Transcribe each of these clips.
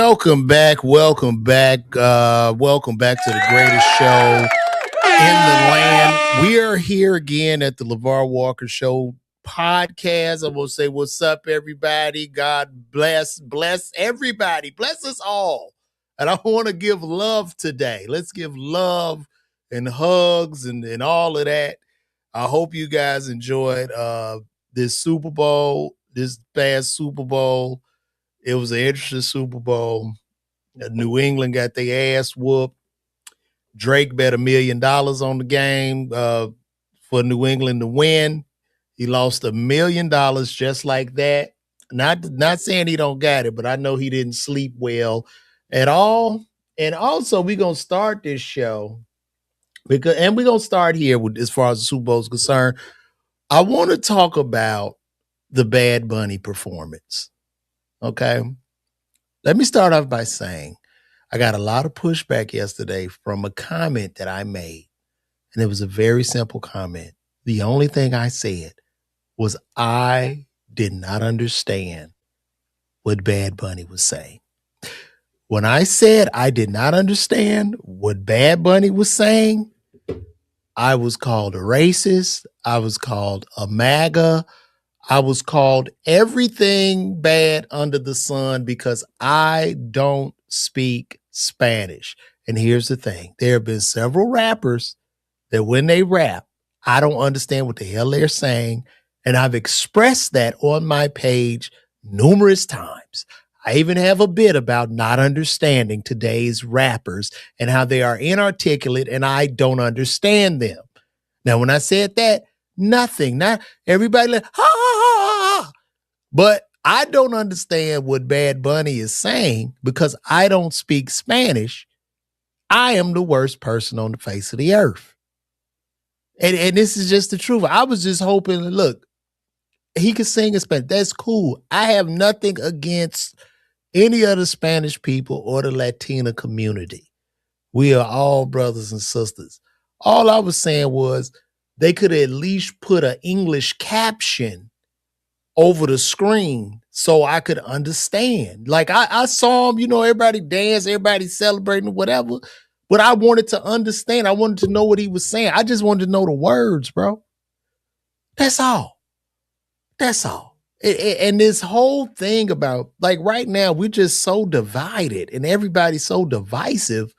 Welcome back. Welcome back. Welcome back to the greatest show in the land. We are here again at the LeVar Walker Show podcast. I will say, what's up, everybody? God bless everybody. Bless us all. And I want to give love today. Let's give love and hugs and all of that. I hope you guys enjoyed this Super Bowl, this past Super Bowl. It was an interesting Super Bowl. New England got their ass whooped. Drake bet $1 million on the game for New England to win. He lost $1 million just like that. Not saying he don't got it, but I know he didn't sleep well at all. And also, we're gonna start this show we're gonna start here with as far as the Super Bowl is concerned. I want to talk about the Bad Bunny performance. Okay. Let me start off by saying I got a lot of pushback yesterday from a comment that I made. And it was a very simple comment. The only thing I said was I did not understand what Bad Bunny was saying. When I said I did not understand what Bad Bunny was saying, I was called a racist. I was called a MAGA. I was called everything bad under the sun because I don't speak Spanish. And here's the thing. There have been several rappers that when they rap, I don't understand what the hell they're saying. And I've expressed that on my page numerous times. I even have a bit about not understanding today's rappers and how they are inarticulate and I don't understand them. Now, when I said that, not everybody like, ha, ha, ha, ha. But I don't understand what Bad Bunny is saying because I don't speak Spanish. I am the worst person on the face of the earth. And this is just the truth. I was just hoping, look, he could sing in Spanish. That's cool. I have nothing against any of the Spanish people or the Latina community. We are all brothers and sisters. All I was saying was they could at least put an English caption over the screen so I could understand. Like I saw him, everybody dance, everybody celebrating, whatever. But I wanted to understand. I wanted to know what he was saying. I just wanted to know the words, bro. That's all. That's all. And this whole thing about, like, right now, we're just so divided and everybody's so divisive.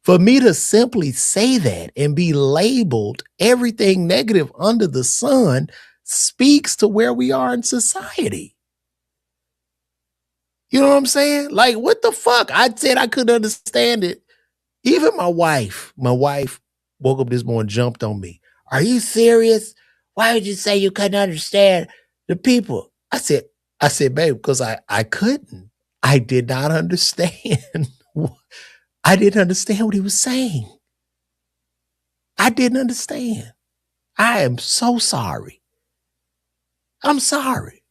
For me to simply say that and be labeled everything negative under the sun speaks to where we are in society. You know what I'm saying? Like, what the fuck? I said I couldn't understand it. Even my wife woke up this morning, jumped on me. Are you serious? Why would you say you couldn't understand the people? I said, babe, because I couldn't. I did not understand. I didn't understand what he was saying. I didn't understand. I am so sorry. I'm sorry.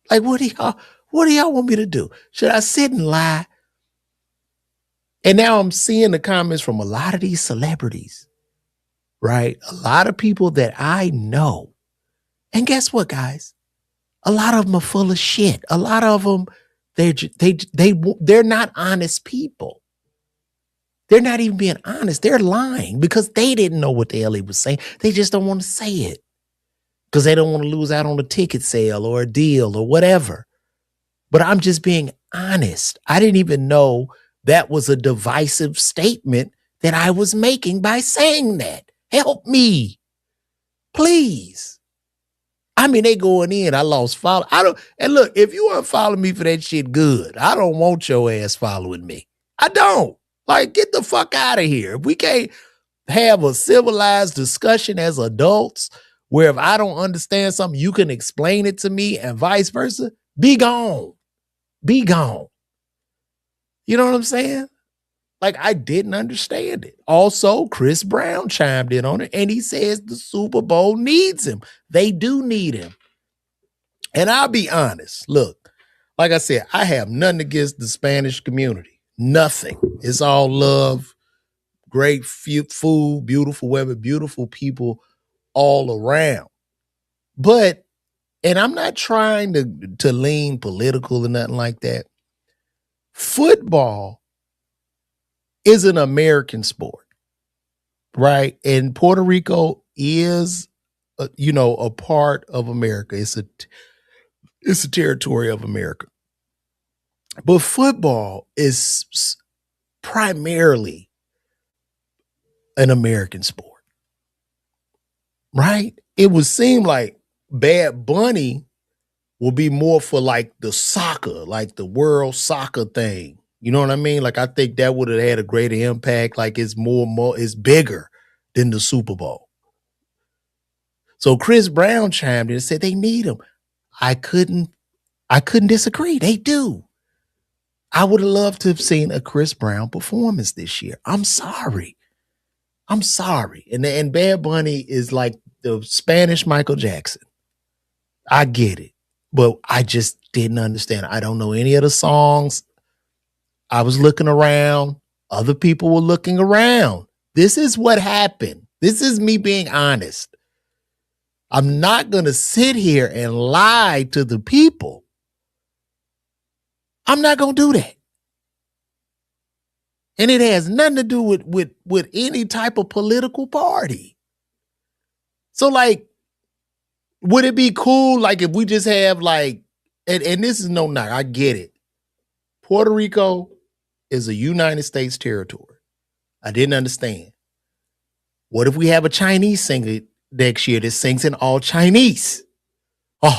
Like, what do y'all want me to do? Should I sit and lie? And now I'm seeing the comments from a lot of these celebrities, right? A lot of people that I know. And guess what, guys? A lot of them are full of shit. A lot of them, they're not honest people. They're not even being honest. They're lying because they didn't know what the hell he was saying. They just don't want to say it because they don't want to lose out on a ticket sale or a deal or whatever. But I'm just being honest. I didn't even know that was a divisive statement that I was making by saying that. Help me, please. I mean, they going in. I lost follow. And look, if you want to follow me for that shit, good. I don't want your ass following me. I don't. Like, get the fuck out of here. If we can't have a civilized discussion as adults where if I don't understand something, you can explain it to me and vice versa, be gone. Be gone. You know what I'm saying? Like, I didn't understand it. Also, Chris Brown chimed in on it, and he says the Super Bowl needs him. They do need him. And I'll be honest. Look, like I said, I have nothing against the Spanish community. Nothing. It's all love, great food, beautiful weather, beautiful people all around. But, and I'm not trying to lean political or nothing like that. Football is an American sport, right? And Puerto Rico is, a part of America. It's a territory of America. But football is primarily an American sport, right? It would seem like Bad Bunny will be more for like the soccer, like the world soccer thing. You know what I mean? Like I think that would have had a greater impact. Like it's bigger than the Super Bowl. So Chris Brown chimed in and said they need him. I couldn't disagree. They do. I would have loved to have seen a Chris Brown performance this year. I'm sorry. And Bad Bunny is like the Spanish Michael Jackson. I get it. But I just didn't understand. I don't know any of the songs. I was looking around. Other people were looking around. This is what happened. This is me being honest. I'm not going to sit here and lie to the people. I'm not going to do that. And it has nothing to do with any type of political party. So, like, would it be cool, like, if we just have, like, and this is no knock, I get it. Puerto Rico is a United States territory. I didn't understand. What if we have a Chinese singer next year that sings in all Chinese? And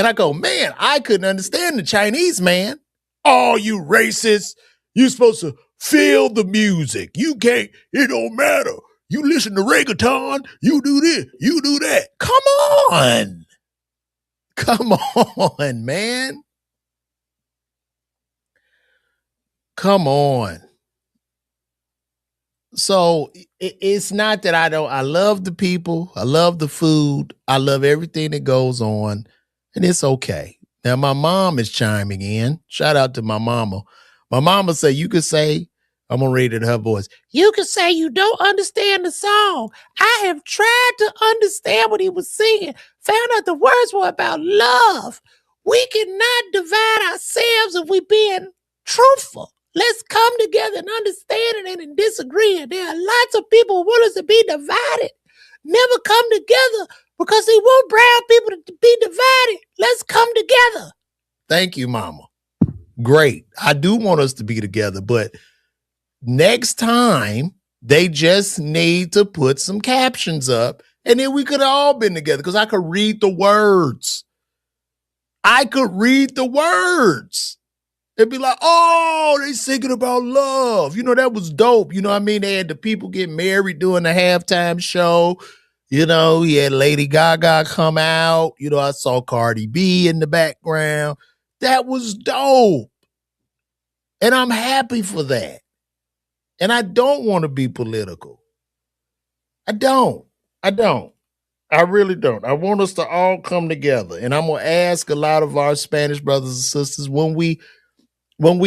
I go, man, I couldn't understand the Chinese, man. Oh, you racist. You're supposed to feel the music. You can't, it don't matter. You listen to reggaeton, you do this, you do that. Come on. Come on, man. Come on. So it's not that I love the people. I love the food. I love everything that goes on. And it's okay. Now, my mom is chiming in. Shout out to my mama. My mama said, you could say, I'm going to read it in her voice. You could say you don't understand the song. I have tried to understand what he was singing. Found out the words were about love. We cannot divide ourselves if we're being truthful. Let's come together and understand it and disagree. There are lots of people who want us to be divided. Never come together because they want brown people to be divided. Let's come together. Thank you, mama. Great. I do want us to be together, but next time they just need to put some captions up and then we could have all been together because I could read the words. It'd be like, oh, they singing about love. You know, that was dope. You know what I mean? They had the people get married during the halftime show. You know, he had Lady Gaga come out. You know, I saw Cardi B in the background. That was dope. And I'm happy for that. And I don't want to be political. I don't. I really don't. I want us to all come together. And I'm going to ask a lot of our Spanish brothers and sisters when we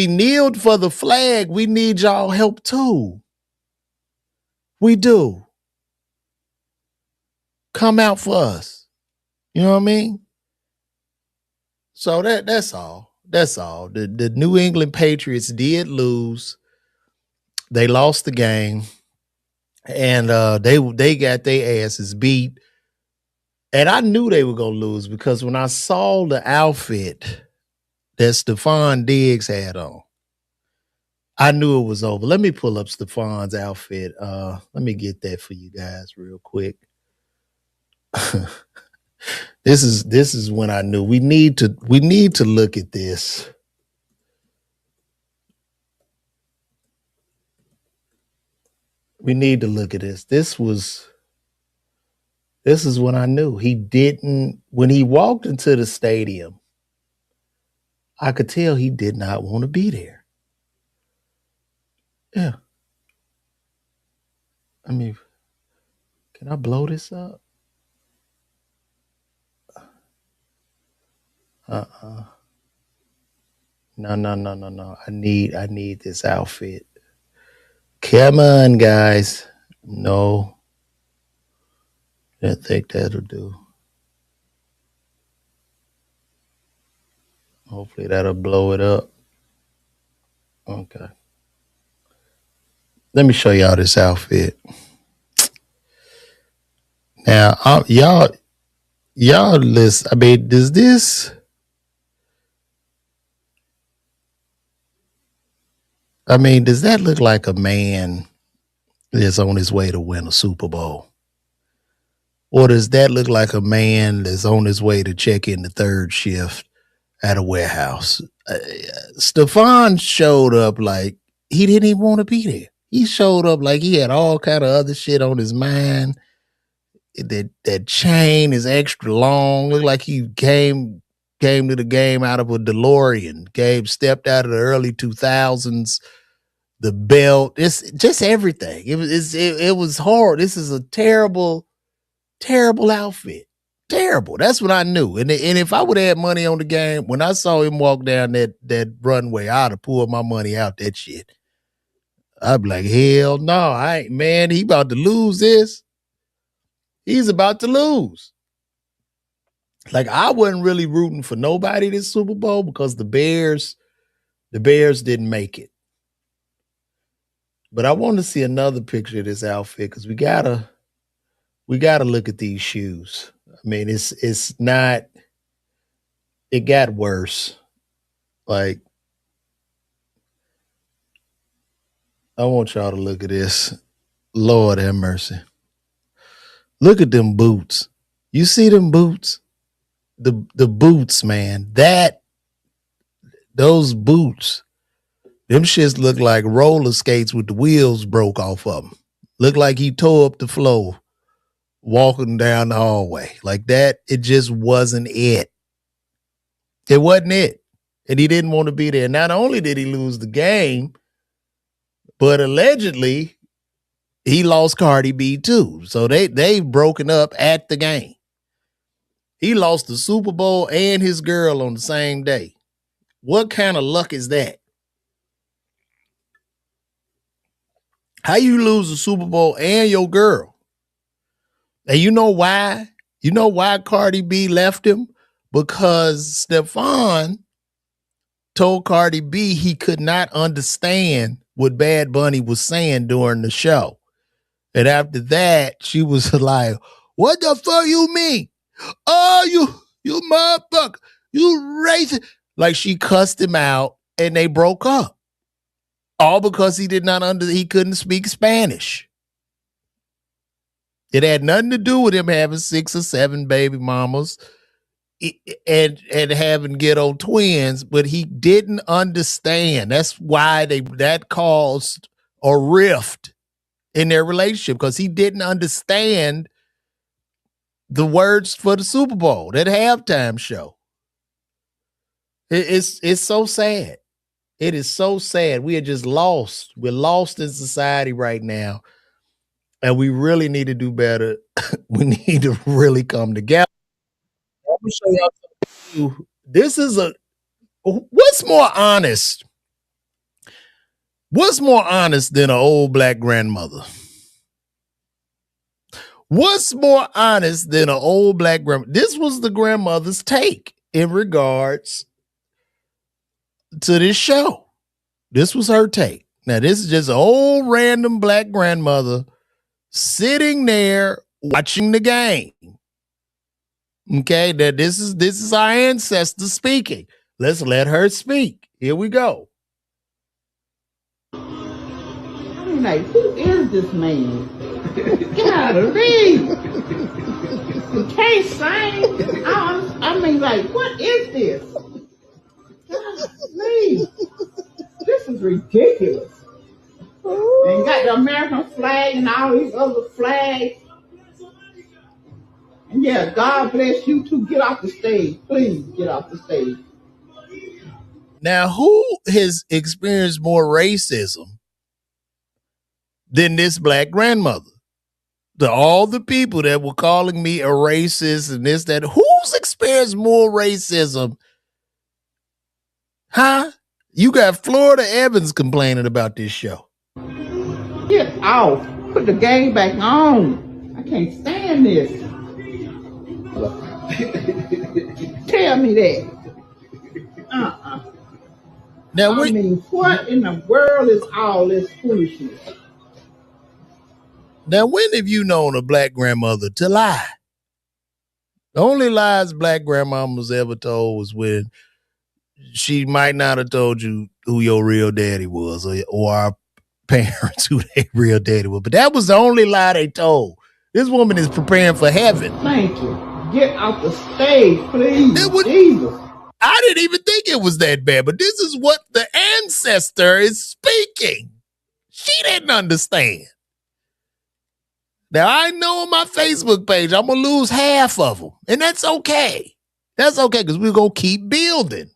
kneeled for the flag, we need y'all help too. We do. Come out for us. You know what I mean? So that's all. That's all. The New England Patriots did lose. They lost the game. And they got their asses beat. And I knew they were gonna lose because when I saw the outfit that Stephon Diggs had on, I knew it was over. Let me pull up Stephon's outfit. Let me get that for you guys real quick. This is when I knew we need to look at this. We need to look at this. This is when I knew when he walked into the stadium, I could tell he did not want to be there. Yeah. I mean, can I blow this up? No. I need this outfit. Come on, guys. No. I think that'll do. Hopefully that'll blow it up. Okay. Let me show y'all this outfit. Now, y'all listen. I mean, does this? I mean, does that look like a man that's on his way to win a Super Bowl? Or does that look like a man that's on his way to check in the third shift at a warehouse? Stefan showed up like he didn't even want to be there. He showed up like he had all kind of other shit on his mind. That chain is extra long. Looked like he came to the game out of a DeLorean. Stepped out of the early 2000s. The belt, it's just everything. It was hard. This is a terrible outfit. Terrible. That's what I knew. And if I would have had money on the game, when I saw him walk down that runway, I'd have pulled my money out that shit. I'd be like, hell no, I ain't, man. He about to lose this. He's about to lose. Like, I wasn't really rooting for nobody this Super Bowl because the Bears didn't make it. But I want to see another picture of this outfit because we gotta look at these shoes. I mean, it's not. It got worse. Like, I want y'all to look at this. Lord have mercy. Look at them boots. You see them boots? The boots, man. Those boots. Them shits look like roller skates with the wheels broke off of them. Look like he tore up the floor walking down the hallway. Like that, it just wasn't it. It wasn't it. And he didn't want to be there. Not only did he lose the game, but allegedly he lost Cardi B too. So they've broken up at the game. He lost the Super Bowl and his girl on the same day. What kind of luck is that? How you lose the Super Bowl and your girl? And you know why? You know why Cardi B left him? Because Stefan told Cardi B he could not understand what Bad Bunny was saying during the show. And after that, she was like, what the fuck you mean? Oh, you motherfucker. You racist. Like, she cussed him out and they broke up. All because he he couldn't speak Spanish. It had nothing to do with him having 6 or 7 baby mamas and having ghetto twins, but he didn't understand. That's why that caused a rift in their relationship, because he didn't understand the words for the Super Bowl, that halftime show. It's so sad. It is so sad. We are just lost. We're lost in society right now. And we really need to do better. We need to really come together. Let me show y'all something. This is what's more honest? What's more honest than an old black grandmother? What's more honest than an old black grandmother? This was the grandmother's take in regards to this show. This was her take. Now, this is just an old random black grandmother sitting there watching the game. Okay, that this is our ancestor speaking. Let's let her speak. Here we go. I mean, like, who is this man? Golly. He can't sing. I mean, like, what is this? Golly. This is ridiculous. And got the American flag and all these other flags. And yeah, God bless you too. Get off the stage. Please get off the stage. Now, who has experienced more racism than this black grandmother? All the people that were calling me a racist and this, that, who's experienced more racism? Huh? You got Florida Evans complaining about this show. Get off. Put the game back on. I can't stand this. Tell me that. Now, I mean, what in the world is all this foolishness? Now, when have you known a black grandmother to lie? The only lies black grandmamas ever told was when she might not have told you who your real daddy was, or our parents who their real daddy was. But that was the only lie they told. This woman is preparing for heaven. Thank you. Get off the stage, please. Jesus. I didn't even think it was that bad, but this is what the ancestor is speaking. She didn't understand. Now, I know on my Facebook page, I'm going to lose half of them, and that's okay. That's okay, because we're going to keep building.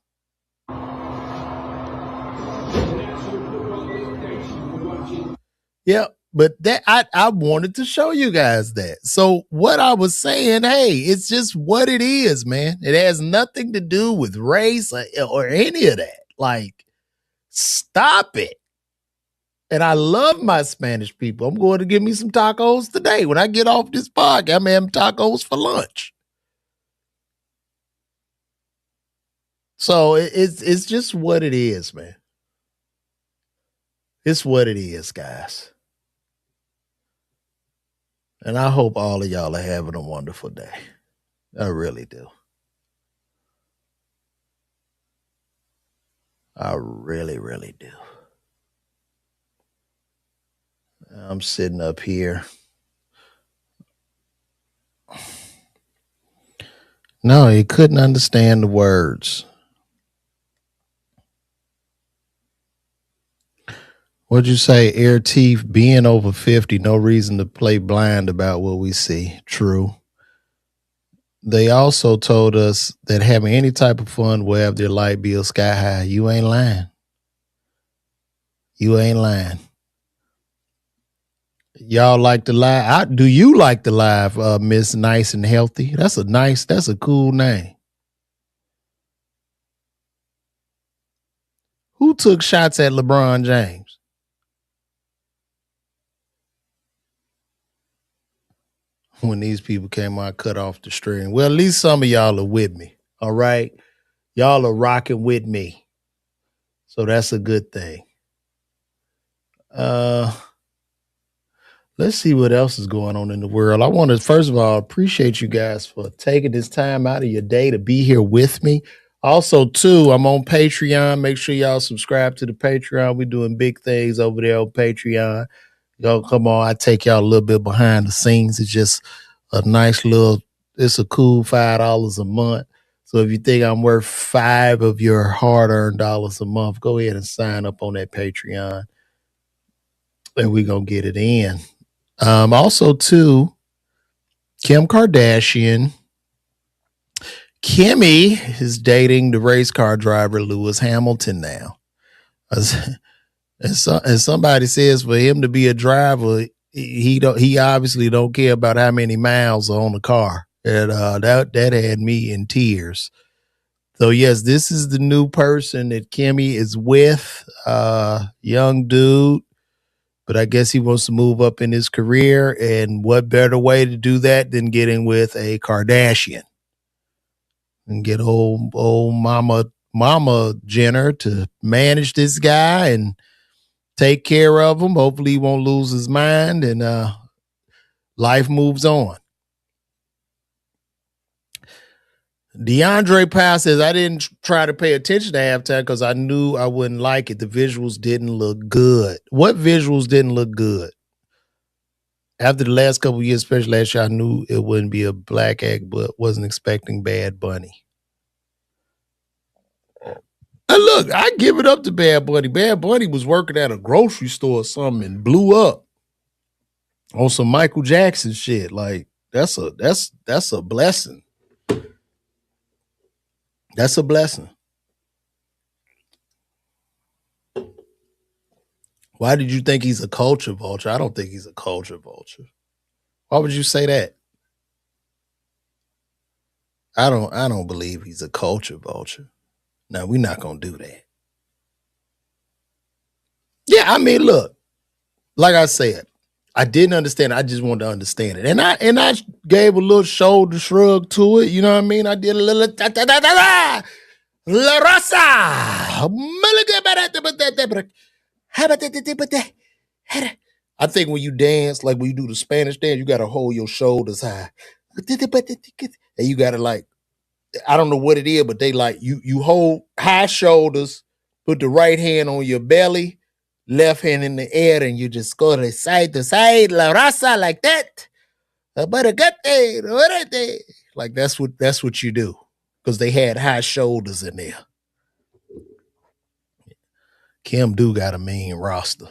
Yeah, but that I wanted to show you guys that. So what I was saying, hey, it's just what it is, man. It has nothing to do with race or any of that. Like, stop it. And I love my Spanish people. I'm going to get me some tacos today. When I get off this podcast, I'm having tacos for lunch. So it's just what it is, man. It's what it is, guys. And I hope all of y'all are having a wonderful day. I really do. I really, really do. I'm sitting up here. No, he couldn't understand the words. What'd you say? Air teeth, being over 50, no reason to play blind about what we see. True. They also told us that having any type of fun will have their light bill sky high. You ain't lying. You ain't lying. Y'all like to lie? Do you like to lie, Miss Nice and Healthy? That's a cool name. Who took shots at LeBron James? When these people came out, cut off the string. Well, at least some of y'all are with me. All right. Y'all are rocking with me. So that's a good thing. Let's see what else is going on in the world. I want to, first of all, appreciate you guys for taking this time out of your day to be here with me. Also, too, I'm on Patreon. Make sure y'all subscribe to the Patreon. We're doing big things over there on Patreon. Y'all come on. I take y'all a little bit behind the scenes. It's just a nice little, it's a cool $5 a month. So if you think I'm worth 5 of your hard-earned dollars a month, go ahead and sign up on that Patreon. And we're going to get it in. Also, too, Kim Kardashian. Kimmy is dating the race car driver Lewis Hamilton now. And somebody says for him to be a driver, he obviously don't care about how many miles are on the car. And that had me in tears. So yes, this is the new person that Kimmy is with. Young dude. But I guess he wants to move up in his career. And what better way to do that than getting with a Kardashian and get old mama Jenner to manage this guy and take care of him. Hopefully he won't lose his mind and life moves on. DeAndre Powell says, I didn't try to pay attention to halftime because I knew I wouldn't like it. The visuals didn't look good. What visuals didn't look good? After the last couple of years, especially last year, I knew it wouldn't be a black act, but wasn't expecting Bad Bunny. And look, I give it up to Bad Bunny. Bad Bunny was working at a grocery store or something and blew up on some Michael Jackson shit. Like, that's a blessing. That's a blessing. Why did you think he's a culture vulture? I don't think he's a culture vulture. Why would you say that? I don't believe he's a culture vulture. No, we're not gonna do that. Yeah, I mean, look, like I said, I didn't understand. I just wanted to understand it. And I gave a little shoulder shrug to it. You know what I mean? I did a little La Rosa. I think when you dance, like when you do the Spanish dance, you gotta hold your shoulders high. And you gotta like, I don't know what it is, but they like you hold high shoulders, put the right hand on your belly, left hand in the air, and you just go to side, la raza like that. Like that's what you do. Because they had high shoulders in there. Kim do got a mean roster.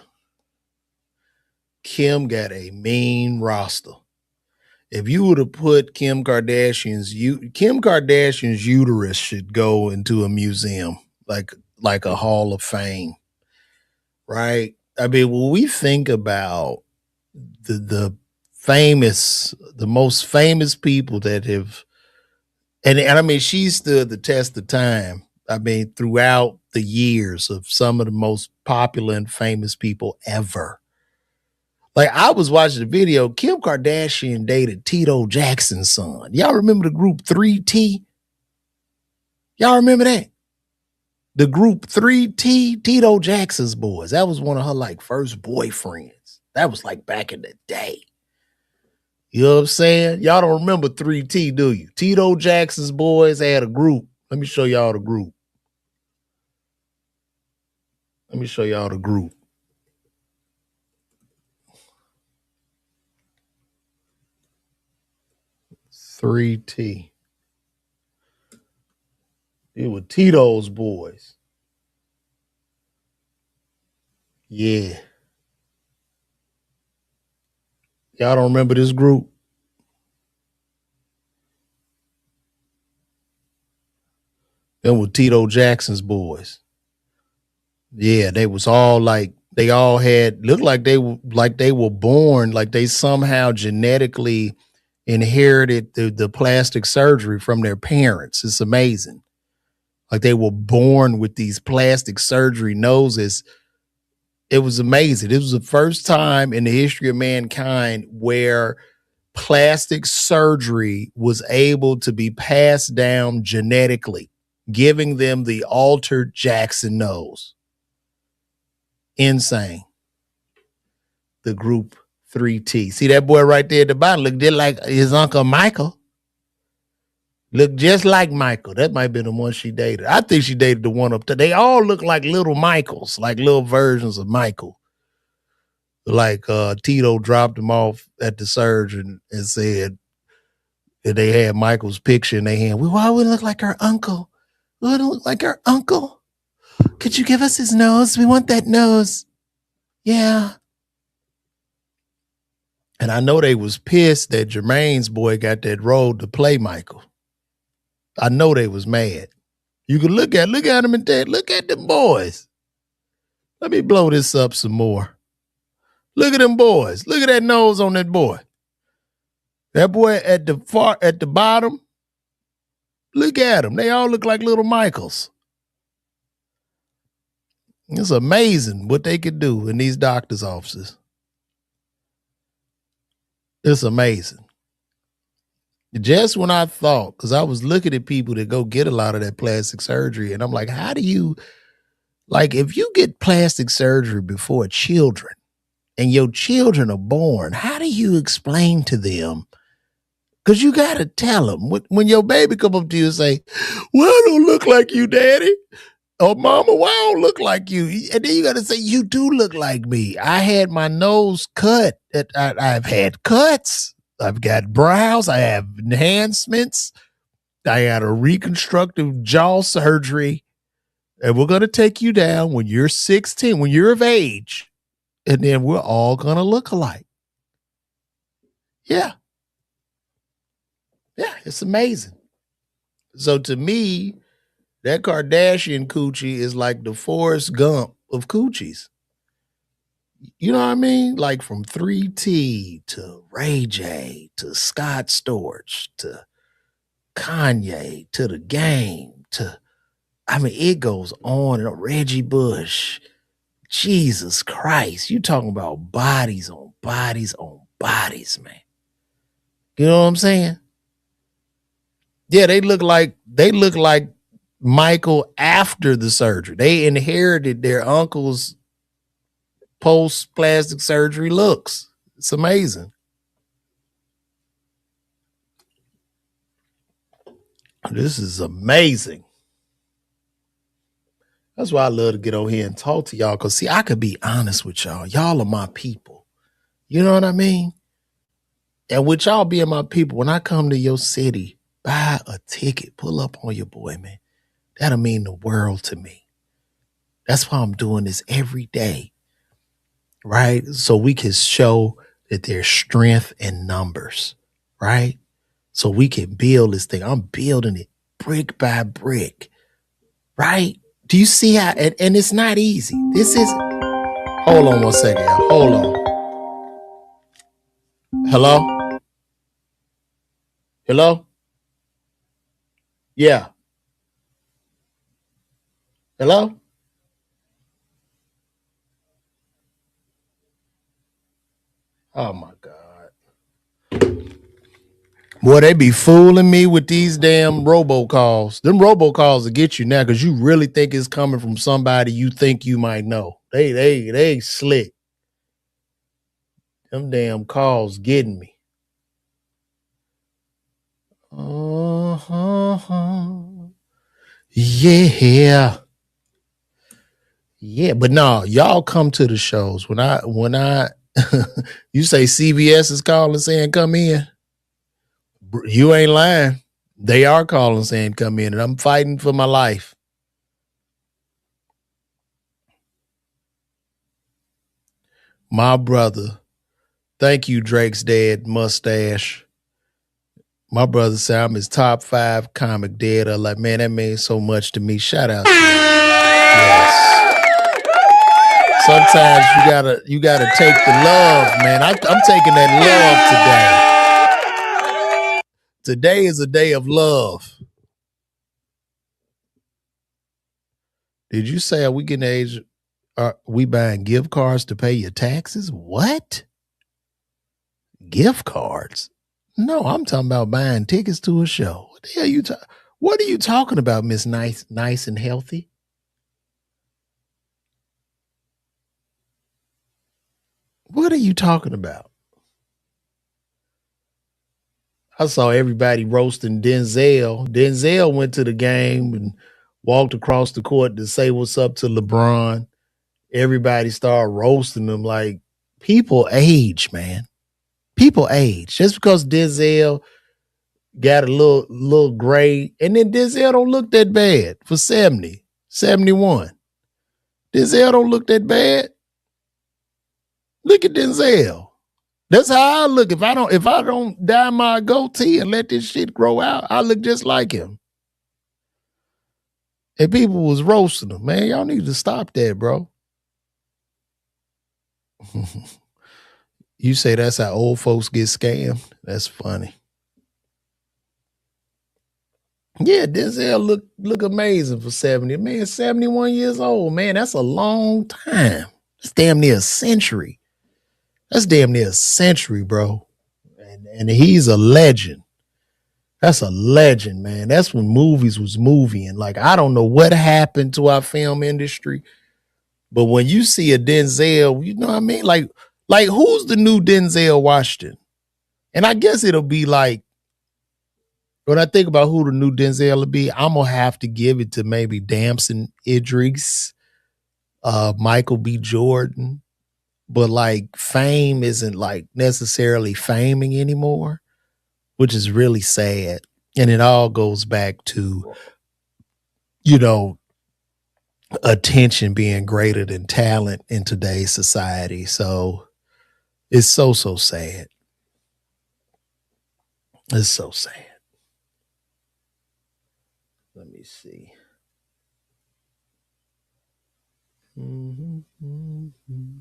Kim got a mean roster. If you were to put Kim Kardashian's uterus should go into a museum, like a hall of fame, right? I mean, when we think about the most famous people that have, and I mean, she stood the test of time. I mean, throughout the years of some of the most popular and famous people ever. Like I was watching the video, Kim Kardashian dated Tito Jackson's son. Y'all remember the group 3T? Y'all remember that? The group 3T, Tito Jackson's boys. That was one of her like first boyfriends. That was like back in the day. You know what I'm saying? Y'all don't remember 3T, do you? Tito Jackson's boys had a group. Let me show y'all the group. Let me show y'all the group. 3T. It was Tito's boys. Yeah. Y'all don't remember this group? Them were Tito Jackson's boys. Yeah, they was all like they all had looked like they were born like they somehow genetically inherited the plastic surgery from their parents. It's amazing. Like they were born with these plastic surgery noses. It was amazing. It was the first time in the history of mankind where plastic surgery was able to be passed down genetically, giving them the altered Jackson nose. Insane. The group 3T. See that boy right there at the bottom? Look just like his uncle Michael. Look just like Michael. That might be the one she dated. I think she dated the one up there. They all look like little Michaels, like little versions of Michael. Like Tito dropped them off at the surgeon and said that they had Michael's picture in their hand. Why would it look like our uncle? We wouldn't look like our uncle. Could you give us his nose? We want that nose. Yeah. And I know they was pissed that Jermaine's boy got that role to play Michael. I know they was mad. You can look at them and say, look at them boys. Let me blow this up some more. Look at them boys. Look at that nose on that boy. That boy at the bottom. Look at them. They all look like little Michaels. It's amazing what they could do in these doctor's offices. It's amazing. Just when I thought, because I was looking at people that go get a lot of that plastic surgery, and I'm like, how do you, like, if you get plastic surgery before children and your children are born, how do you explain to them? Because you got to tell them. When your baby come up to you and say, well, I don't look like you, daddy. Oh, mama, why I don't look like you? And then you got to say, you do look like me. I had my nose cut. I've had cuts. I've got brows. I have enhancements. I had a reconstructive jaw surgery. And we're going to take you down when you're 16, when you're of age. And then we're all going to look alike. Yeah. Yeah, it's amazing. So to me, that Kardashian coochie is like the Forrest Gump of coochies. You know what I mean? Like from 3T to Ray J to Scott Storch to Kanye to The Game to, I mean, it goes on and on. Reggie Bush. Jesus Christ. You talking about bodies on bodies on bodies, man. You know what I'm saying? Yeah, they look like Michael after the surgery. They inherited their uncle's post plastic surgery looks. It's amazing. This is amazing. That's why I love to get on here and talk to y'all. Cause see, I could be honest with y'all. Y'all are my people. You know what I mean? And with y'all being my people, when I come to your city, buy a ticket, pull up on your boy, man. That'll mean the world to me. That's why I'm doing this every day, right? So we can show that there's strength in numbers, right? So we can build this thing. I'm building it brick by brick, right? Do you see how? And it's not easy. This is. Hold on one second, y'all. Hold on. Hello? Hello? Yeah. Hello? Oh my God. Boy, they be fooling me with these damn robocalls. Them robocalls will get you now because you really think it's coming from somebody you think you might know. They slick. Them damn calls getting me. Yeah. Yeah, but no, y'all come to the shows. When I you say CBS is calling saying come in, you ain't lying. They are calling saying come in, and I'm fighting for my life. My brother, thank you, Drake's dad, Mustache. My brother said I'm his top 5 comic dad. I'm like, man, that means so much to me. Shout out to you. Yes. Sometimes you gotta take the love, man. I'm taking that love today. Today is a day of love. Did you say are we getting age? Are we buying gift cards to pay your taxes? What? Gift cards? No, I'm talking about buying tickets to a show. What the hell you What are you talking about, Miss Nice and Healthy? What are you talking about? I saw everybody roasting Denzel. Denzel went to the game and walked across the court to say what's up to LeBron. Everybody started roasting him. Like, people age, man. People age. Just because Denzel got a little gray, and then Denzel don't look that bad for 70, 71. Denzel don't look that bad. Look at Denzel. That's how I look. If I don't dye my goatee and let this shit grow out, I look just like him. And people was roasting him. Man, y'all need to stop that, bro. You say that's how old folks get scammed? That's funny. Yeah, Denzel look amazing for 70. Man, 71 years old. Man, that's a long time. It's damn near a century. That's damn near a century, bro. And he's a legend. That's a legend, man. That's when movies was moving. Like, I don't know what happened to our film industry, but when you see a Denzel, you know what I mean? Like who's the new Denzel Washington? And I guess it'll be like, when I think about who the new Denzel will be, I'm gonna have to give it to maybe Damson Idris, Michael B. Jordan. But like fame isn't like necessarily faming anymore, which is really sad. And it all goes back to, you know, attention being greater than talent in today's society. So it's so sad. It's so sad. Let me see. Mm-hmm, mm-hmm.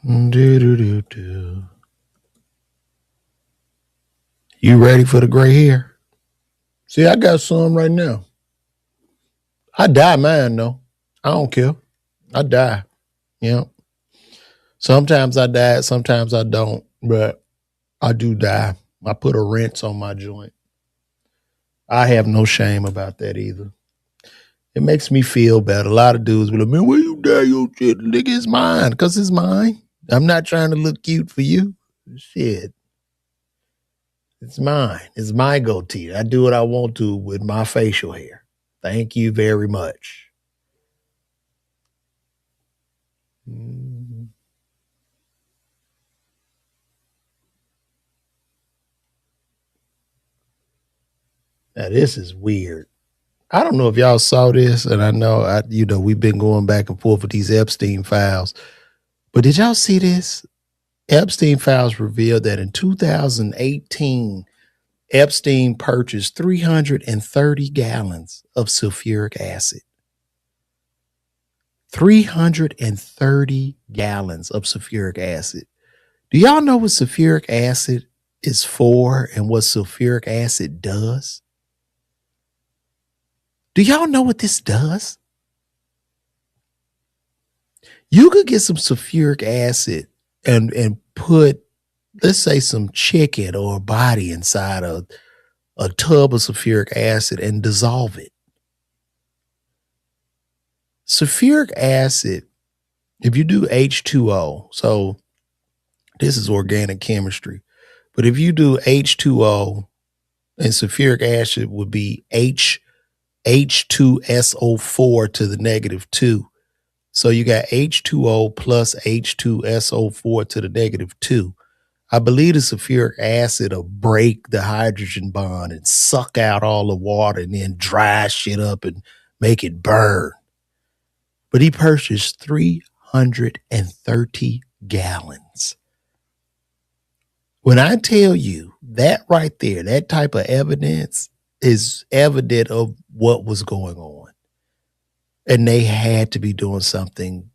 Do. You ready for the gray hair? See, I got some right now. I die mine though. I don't care. I die. You know. Sometimes I die, sometimes I don't, but I do die. I put a wrench on my joint. I have no shame about that either. It makes me feel better. A lot of dudes be like, man, where you die your shit? Nigga, it's mine. Cause it's mine. I'm not trying to look cute for you. Shit. It's mine. It's my goatee. I do what I want to with my facial hair. Thank you very much. Mhm. Now this is weird. I don't know if y'all saw this, and I know we've been going back and forth with these Epstein files. But did y'all see this? Epstein files revealed that in 2018, Epstein purchased 330 gallons of sulfuric acid. 330 gallons of sulfuric acid. Do y'all know what sulfuric acid is for and what sulfuric acid does? Do y'all know what this does? You could get some sulfuric acid and put, let's say, some chicken or a body inside a tub of sulfuric acid and dissolve it. Sulfuric acid, if you do H2O, so this is organic chemistry, but if you do H2O and sulfuric acid would be H2SO4 to the -2. So you got H2O plus H2SO4 to the -2. I believe the sulfuric acid will break the hydrogen bond and suck out all the water and then dry shit up and make it burn. But he purchased 330 gallons. When I tell you that right there, that type of evidence is evident of what was going on. And they had to be doing something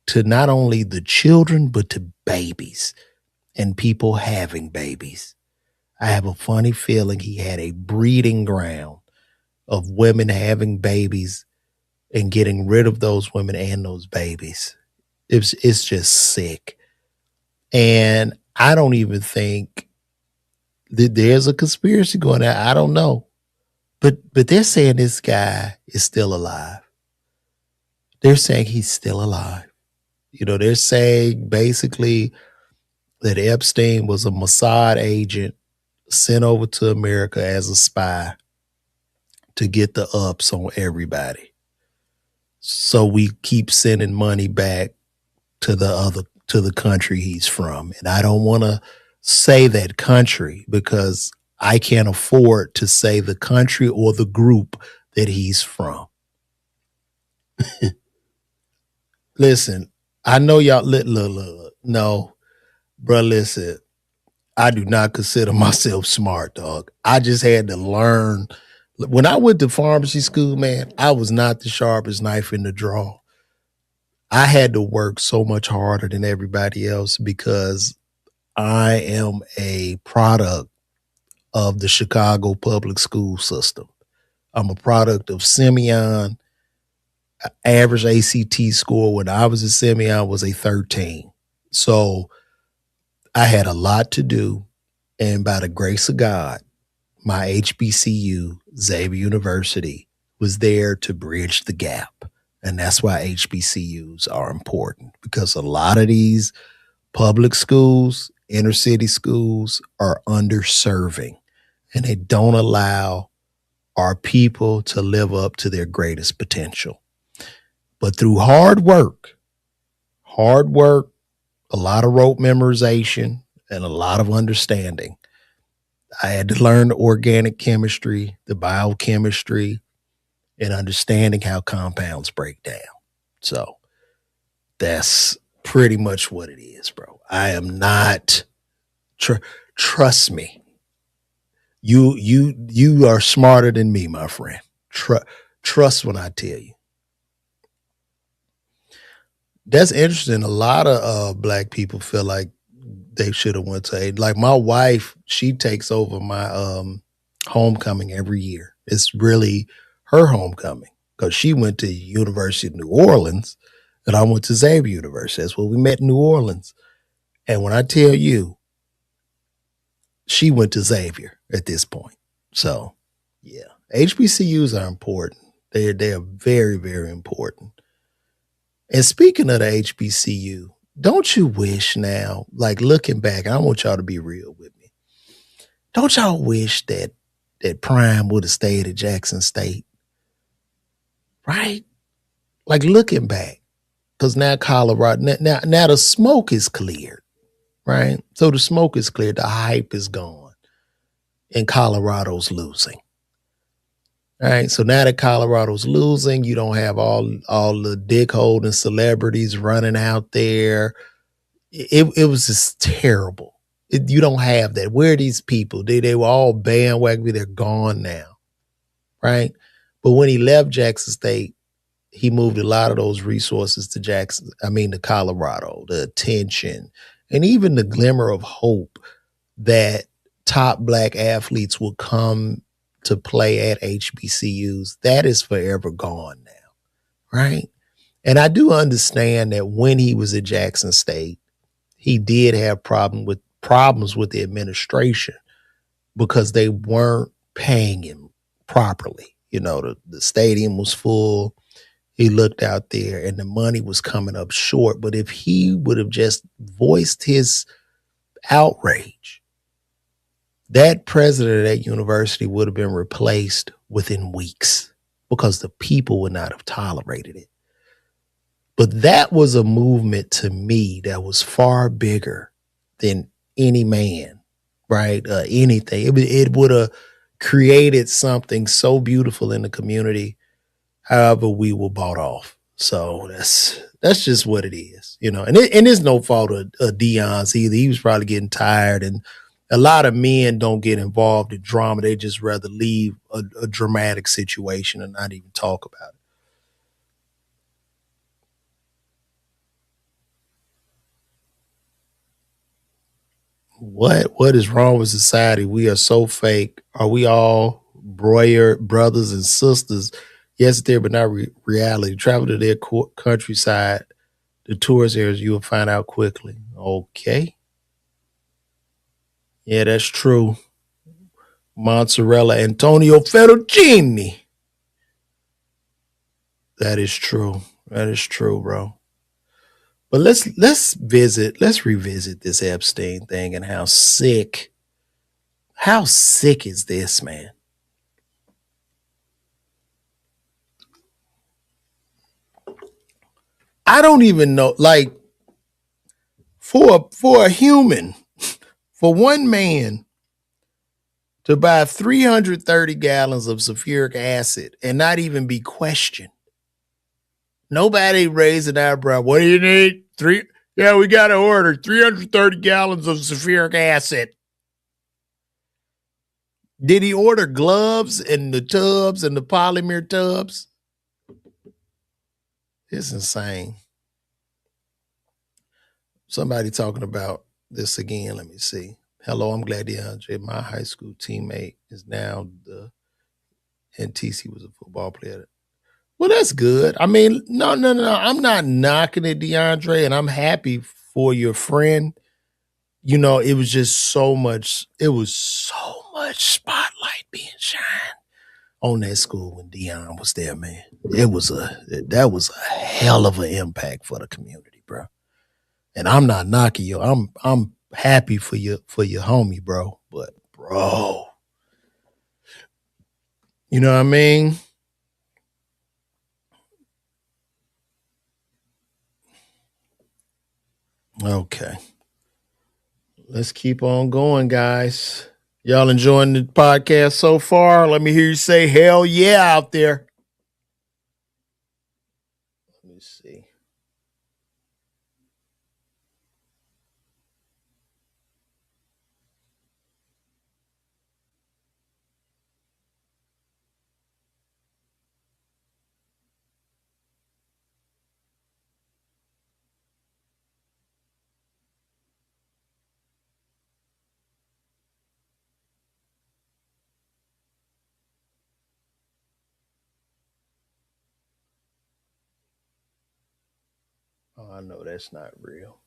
to not only the children, but to babies and people having babies. I have a funny feeling he had a breeding ground of women having babies and getting rid of those women and those babies. It's just sick. And I don't even think that there's a conspiracy going on. I don't know. But they're saying this guy is still alive. They're saying he's still alive. They're saying basically that Epstein was a Mossad agent sent over to America as a spy to get the ups on everybody. So we keep sending money back to the country he's from. And I don't want to say that country because I can't afford to say the country or the group that he's from. Listen, I know y'all look. No, bro, listen. I do not consider myself smart, dog. I just had to learn. When I went to pharmacy school, man, I was not the sharpest knife in the drawer. I had to work so much harder than everybody else because I am a product of the Chicago public school system. I'm a product of Simeon. Average ACT score when I was at Simeon was a 13. So I had a lot to do. And by the grace of God, my HBCU, Xavier University, was there to bridge the gap. And that's why HBCUs are important because a lot of these public schools, inner city schools are underserving and they don't allow our people to live up to their greatest potential. But through hard work, a lot of rote memorization, and a lot of understanding, I had to learn the organic chemistry, the biochemistry, and understanding how compounds break down. So that's pretty much what it is, bro. I am not. Trust me. You are smarter than me, my friend. Trust when I tell you. That's interesting. A lot of black people feel like they should have went to aid. Like my wife, she takes over my homecoming every year. It's really her homecoming. because she went to University of New Orleans and I went to Xavier University. That's where we met in New Orleans. And when I tell you, she went to Xavier at this point. So, yeah, HBCUs are important. They are very, very important. And speaking of the HBCU, don't you wish now, like looking back, I want y'all to be real with me. Don't y'all wish that Prime would have stayed at Jackson State? Right? Like looking back, because now Colorado, now the smoke is cleared, right? So the smoke is cleared, the hype is gone, and Colorado's losing. All right. So now that Colorado's losing, you don't have all the dick holding celebrities running out there. It was just terrible. You don't have that. Where are these people? They were all bandwagon. They're gone now. Right. But when he left Jackson State, he moved a lot of those resources to to Colorado, the attention, and even the glimmer of hope that top black athletes will come to play at HBCUs. That is forever gone now, right? And I do understand that when he was at Jackson State, he did have problems with the administration because they weren't paying him properly. You know, the stadium was full. He looked out there and the money was coming up short. But if he would have just voiced his outrage, that president of that university would have been replaced within weeks because the people would not have tolerated it. But that was a movement to me that was far bigger than any man, right? Anything. It would have created something so beautiful in the community. However, we were bought off. So that's just what it is, you know. And it's no fault of Deion's either. He was probably getting tired, and a lot of men don't get involved in drama. They just rather leave a dramatic situation and not even talk about it. What is wrong with society? We are so fake. Are we all brothers and sisters? Yes, there, but not reality. Travel to their countryside, the tourist areas, you will find out quickly. Okay. Yeah, that's true. Mozzarella Antonio Fettuccini. That is true. That is true, bro. But let's revisit this Epstein thing and how sick is this, man? I don't even know, like for a human, for one man to buy 330 gallons of sulfuric acid and not even be questioned. Nobody raised an eyebrow. What do you need? Yeah, we got to order 330 gallons of sulfuric acid. Did he order gloves and the tubs and the polymer tubs? It's insane. Somebody talking about this again. Let me see. Hello, I'm glad DeAndre, my high school teammate, is now and TC was a football player. Well, that's good. I mean, no. I'm not knocking it, DeAndre, and I'm happy for your friend. You know, it was so much spotlight being shined on that school when Deion was there, man. That was a hell of an impact for the community, bro. And I'm not knocking you. I'm happy for your homie, bro. But bro, you know what I mean? Okay. Let's keep on going, guys. Y'all enjoying the podcast so far? Let me hear you say hell yeah out there. Let me see. I know that's not real.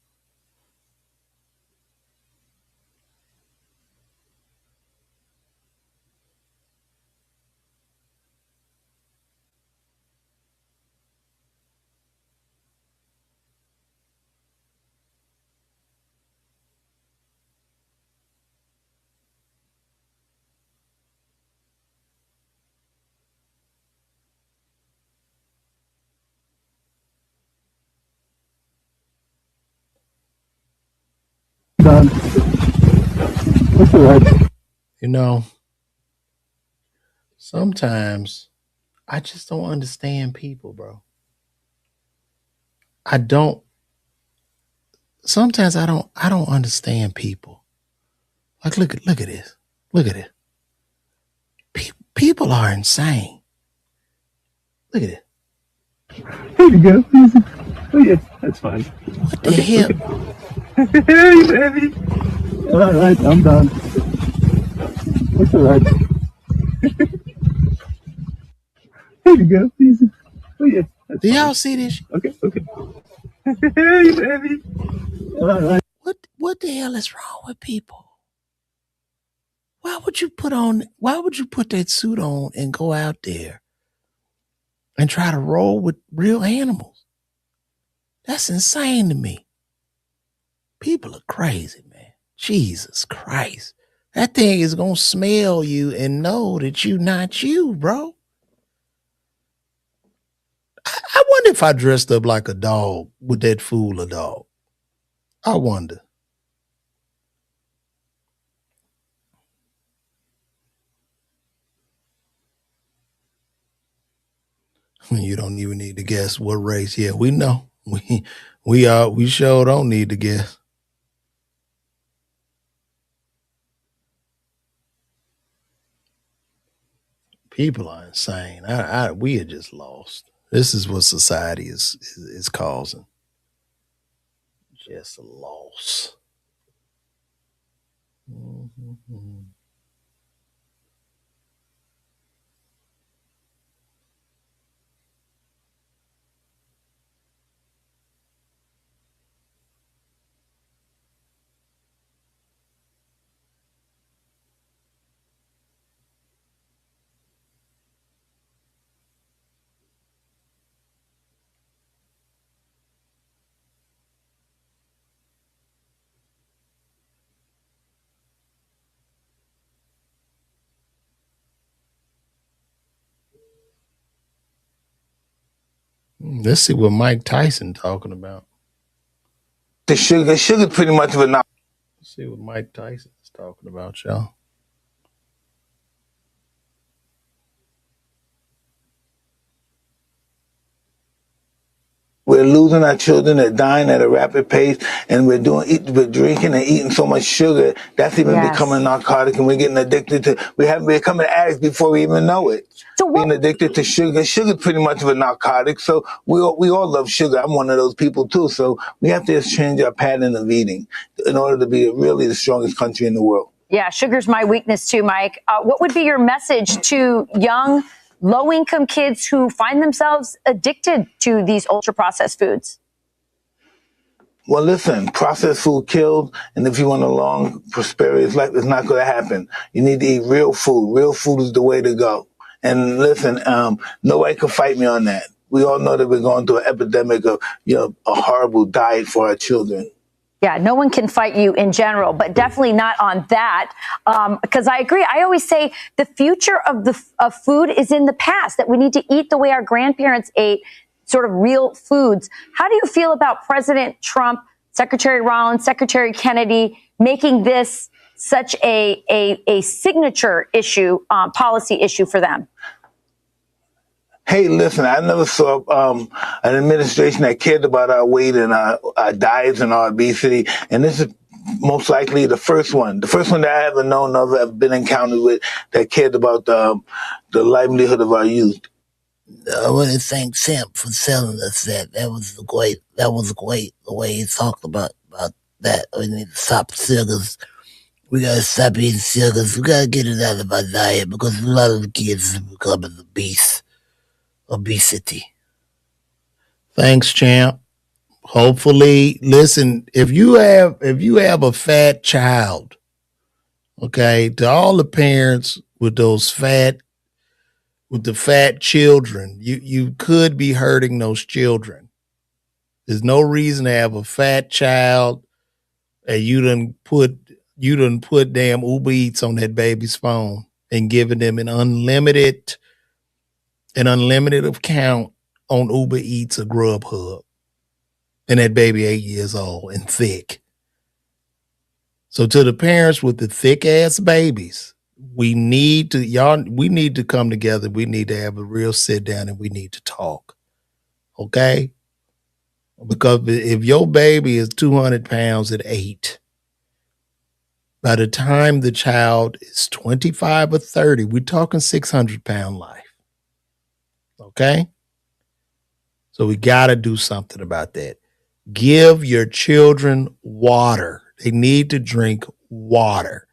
Done. That's all right. You know, sometimes I just don't understand people, bro. I don't. Sometimes I don't understand people. Like look at this. Look at it. People are insane. Look at it. Here you go. Easy. Oh yeah, that's fine. What the hell? Hey, baby. All right, I'm done. That's all right. Here you go. Easy. Oh yeah, that's Do fine. y'all see this? Okay. Hey, baby. All right. What the hell is wrong with people? Why would you put that suit on and go out there and try to roll with real animals? That's insane to me. People are crazy, man. Jesus Christ. That thing is gonna smell you and know that you not you, bro. I wonder if I dressed up like a dog, would that fool a dog? I wonder. You don't even need to guess what race. Yeah, we know. We sure don't need to guess. People are insane. We are just lost. This is what society is causing. Just a loss. Mhm. Let's see what Mike Tyson talking about. The sugar pretty much of a knock. Let's see what Mike Tyson is talking about, y'all. We're losing our children. They're dying at a rapid pace, and we're drinking and eating so much sugar that's even becoming a narcotic, and we're getting addicted to. We have becoming addicts before we even know it. So Being addicted to sugar. Sugar's pretty much of a narcotic. So we all love sugar. I'm one of those people too. So we have to just change our pattern of eating in order to be really the strongest country in the world. Yeah, sugar's my weakness too, Mike. What would be your message to young, low-income kids who find themselves addicted to these ultra-processed foods? Well, listen, processed food killed, and if you want a long, prosperous life, it's not going to happen. You need to eat real food. Real food is the way to go. And listen, nobody can fight me on that. We all know that we're going through an epidemic of, a horrible diet for our children. Yeah, no one can fight you in general, but definitely not on that. Because I agree. I always say the future of food is in the past, that we need to eat the way our grandparents ate, sort of real foods. How do you feel about President Trump, Secretary Rollins, Secretary Kennedy making this such a signature issue, policy issue for them? Hey, listen, I never saw an administration that cared about our weight and our diets and our obesity. And this is most likely the first one that I ever known of, have been encountered with, that cared about the livelihood of our youth. I want to thank Simp for telling us that. That was great. The way he talked about that. We need to stop sugars. We gotta stop eating sugars. We gotta get it out of our diet because a lot of the kids are becoming obesity. Thanks, champ. Hopefully, listen, if you have a fat child, okay, to all the parents with the fat children, you could be hurting those children. There's no reason to have a fat child and you done put damn Uber Eats on that baby's phone and giving them an unlimited account on Uber Eats or Grubhub. And that baby 8 years old and thick. So to the parents with the thick ass babies, we need to come together. We need to have a real sit down and we need to talk. Okay? Because if your baby is 200 pounds at 8, by the time the child is 25 or 30, we're talking 600-pound life. Okay? So we got to do something about that. Give your children water. They need to drink water.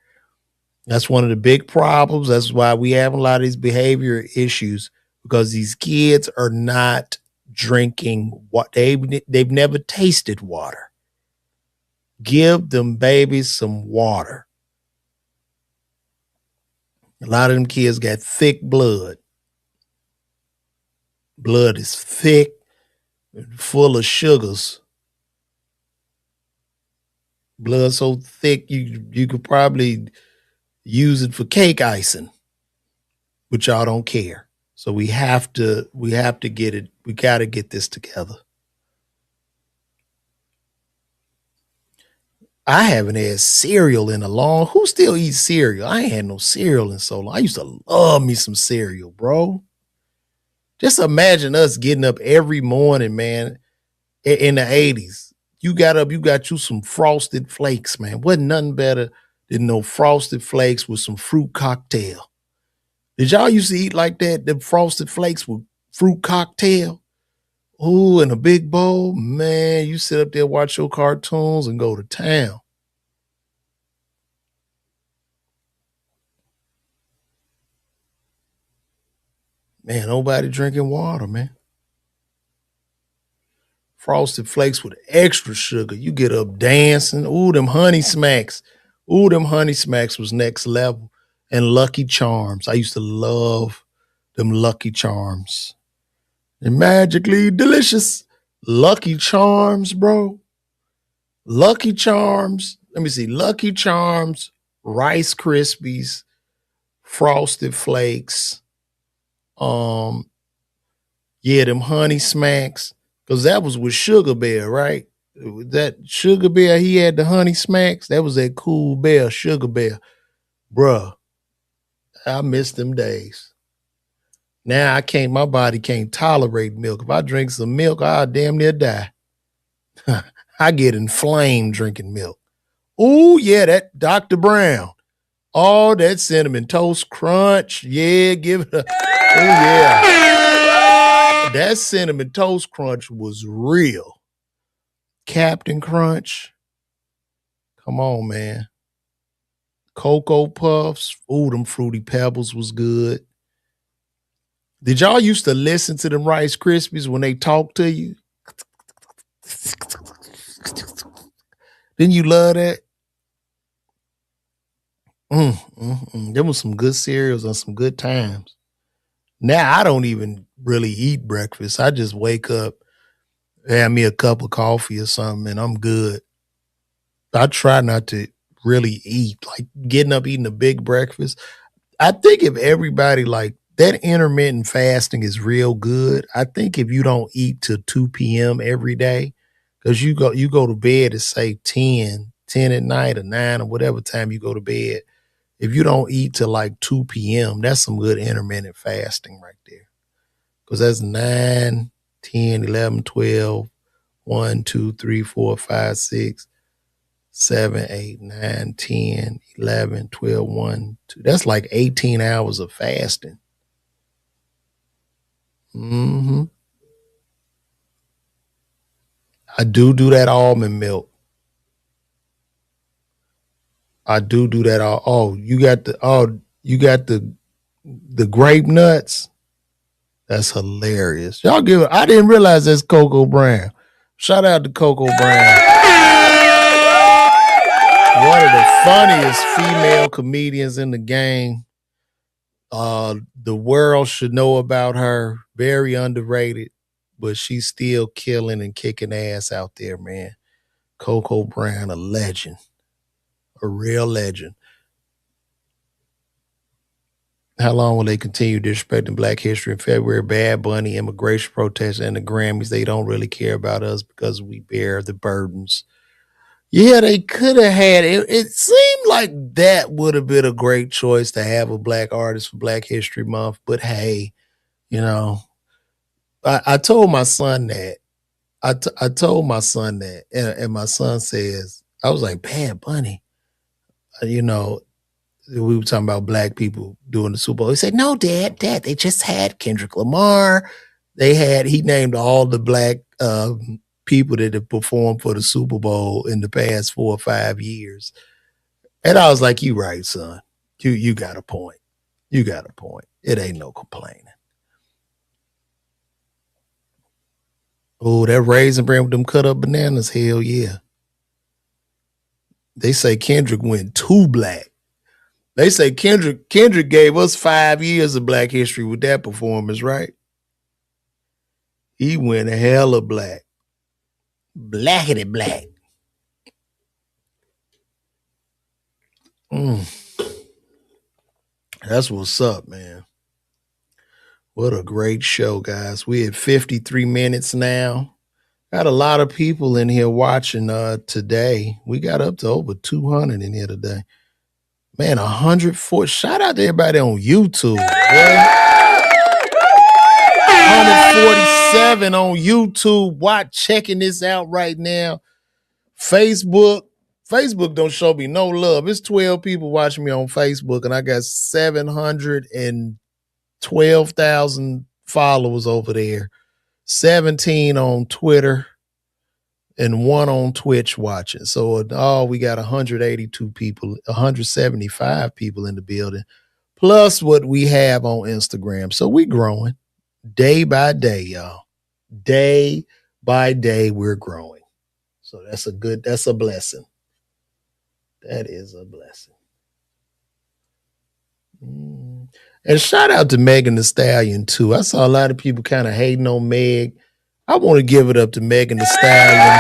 That's one of the big problems. That's why we have a lot of these behavior issues, because these kids are not drinking what they've never tasted water. Give them babies some water. A lot of them kids got thick blood. Blood is thick and full of sugars. Blood so thick you could probably use it for cake icing, but y'all don't care. So we have to get it. We got to get this together. I haven't had cereal in a long. Who still eats cereal? I ain't had no cereal in so long. I used to love me some cereal, bro. Just imagine us getting up every morning, man, in the 80s. You got up, you got you some Frosted Flakes, man. Wasn't nothing better than no Frosted Flakes with some fruit cocktail. Did y'all used to eat like that? The Frosted Flakes with fruit cocktail? Ooh, in a big bowl? Man, you sit up there, watch your cartoons, and go to town. Man, nobody drinking water, man. Frosted Flakes with extra sugar. You get up dancing. Ooh, them honey smacks. Ooh, them honey smacks was next level. And Lucky Charms. I used to love them Lucky Charms. They're magically delicious. Lucky Charms, bro. Lucky Charms. Let me see. Lucky Charms, Rice Krispies, Frosted Flakes. Yeah, them honey smacks. Because that was with Sugar Bear, right? That Sugar Bear, he had the honey smacks. That was that Cool Bear, Sugar Bear. Bruh, I miss them days. Now my body can't tolerate milk. If I drink some milk, I'll damn near die. I get inflamed drinking milk. Oh, yeah, that Dr. Brown. Oh, that Cinnamon Toast Crunch. Yeah, give it a, oh, yeah. That Cinnamon Toast Crunch was real. Captain Crunch. Come on, man. Cocoa Puffs. Ooh, them Fruity Pebbles was good. Did y'all used to listen to them Rice Krispies when they talk to you? Didn't you love that? There was some good cereals and some good times. Now I don't even really eat breakfast. I just wake up, have me a cup of coffee or something, and I'm good. I try not to really eat, like getting up eating a big breakfast. I think if everybody like that intermittent fasting is real good. I think if you don't eat till 2 p.m. every day, because you go to bed at say 10 at night or 9 or whatever time you go to bed. If you don't eat till like 2 p.m., that's some good intermittent fasting right there. Because that's 9, 10, 11, 12, 1, 2, 3, 4, 5, 6, 7, 8, 9, 10, 11, 12, 1, 2. That's like 18 hours of fasting. I do that almond milk. I do that all. Oh, you got the grape nuts. That's hilarious. Y'all give it. I didn't realize that's Cocoa Brown. Shout out to Coco Brown. One of the funniest female comedians in the game. The world should know about her. Very underrated, but she's still killing and kicking ass out there, man. Coco Brown, a legend. A real legend. How long will they continue disrespecting Black history in February? Bad Bunny, immigration protests, and the Grammys. They don't really care about us because we bear the burdens. Yeah, they could have had it. It seemed like that would have been a great choice to have a black artist for Black History Month. But hey, you know, I told my son that. I told my son that, and my son says, I was like, Bad Bunny, you know, we were talking about black people doing the Super Bowl. He said, no, Dad, they just had Kendrick Lamar. He named all the black people that have performed for the Super Bowl in the past 4 or 5 years. And I was like, you right, son. You got a point. You got a point. It ain't no complaining. Oh, that raisin bran with them cut up bananas, hell yeah. They say Kendrick went too black. They say Kendrick gave us 5 years of Black history with that performance, right? He went hella black. Blackety black. That's what's up, man. What a great show, guys. We at 53 minutes now. Got a lot of people in here watching today. We got up to over 200 in here today. Man, 104. Shout out to everybody on YouTube. 147 on YouTube. Checking this out right now. Facebook don't show me no love. It's 12 people watching me on Facebook, and I got 712,000 followers over there. 17 on Twitter. And 1 on Twitch watching. So we got 182 people, 175 people in the building, plus what we have on Instagram. So we growing day by day, y'all. Day by day, we're growing. So that's a blessing. That is a blessing. And shout out to Megan Thee Stallion, too. I saw a lot of people kind of hating on Meg. I want to give it up to Megan Thee Stallion.